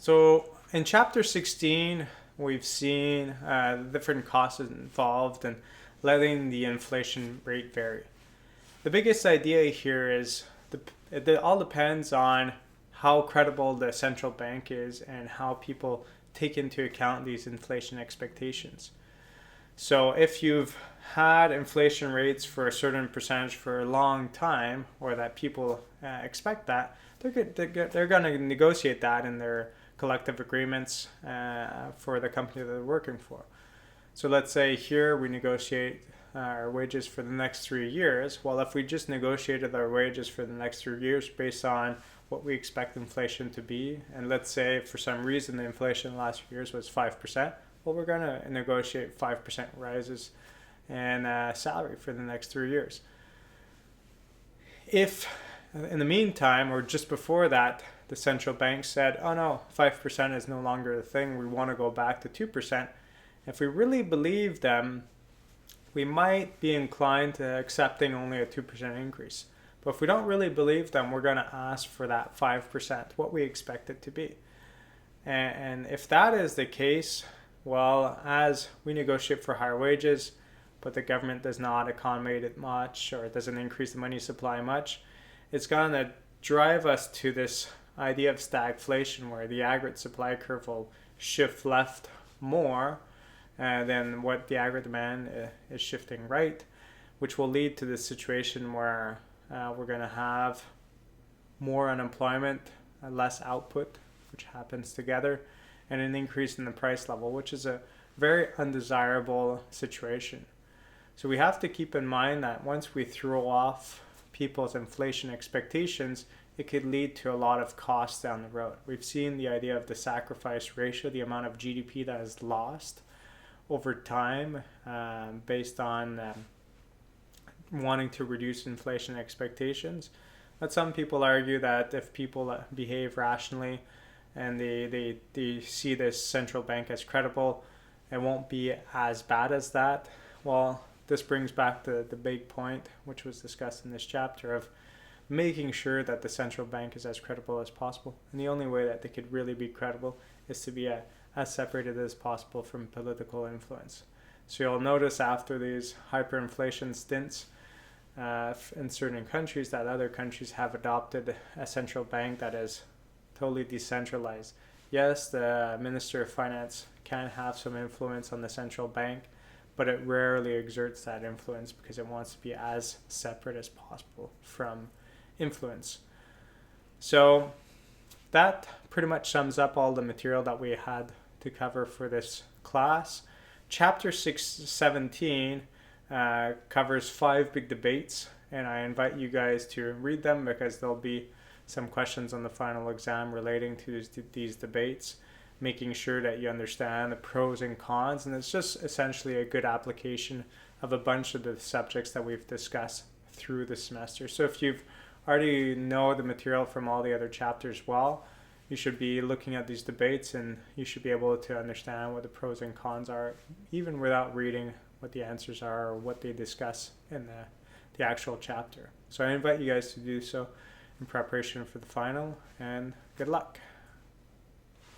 So in chapter 16, we've seen the different costs involved and letting the inflation rate vary. The biggest idea here is it all depends on how credible the central bank is and how people take into account these inflation expectations. So if you've had inflation rates for a certain percentage for a long time, or that people expect that, they're going to negotiate that in their collective agreements for the company that they're working for. So let's say here we negotiate our wages for the next 3 years. Well, if we just negotiated our wages for the next 3 years based on what we expect inflation to be, and let's say for some reason the inflation in the last few years was 5%, well, we're going to negotiate 5% rises in salary for the next 3 years. If in the meantime, or just before that, the central bank said, oh no, 5% is no longer the thing, we want to go back to 2%, if we really believe them, we might be inclined to accepting only a 2% increase. But if we don't really believe them, we're going to ask for that 5%, what we expect it to be. And if that is the case, well, as we negotiate for higher wages, but the government does not accommodate it much or it doesn't increase the money supply much, it's going to drive us to this idea of stagflation where the aggregate supply curve will shift left more than what the aggregate demand is shifting right, which will lead to this situation where we're going to have more unemployment, less output, which happens together, and an increase in the price level, which is a very undesirable situation. So we have to keep in mind that once we throw off people's inflation expectations, it could lead to a lot of costs down the road. We've seen the idea of the sacrifice ratio, the amount of GDP that is lost over time based on wanting to reduce inflation expectations. But some people argue that if people behave rationally and they see this central bank as credible, it won't be as bad as that. Well, this brings back the big point, which was discussed in this chapter, of making sure that the central bank is as credible as possible. And the only way that they could really be credible is to be as separated as possible from political influence. So you'll notice after these hyperinflation stints in certain countries that other countries have adopted a central bank that is totally decentralized. Yes, the Minister of Finance can have some influence on the central bank, but it rarely exerts that influence because it wants to be as separate as possible from influence. So that pretty much sums up all the material that we had to cover for this class. Chapter 17 covers 5 big debates, and I invite you guys to read them because there'll be some questions on the final exam relating to these debates, making sure that you understand the pros and cons, and it's just essentially a good application of a bunch of the subjects that we've discussed through the semester. So if you've already know the material from all the other chapters well, you should be looking at these debates and you should be able to understand what the pros and cons are, even without reading what the answers are or what they discuss in the actual chapter. So I invite you guys to do so in preparation for the final, and good luck.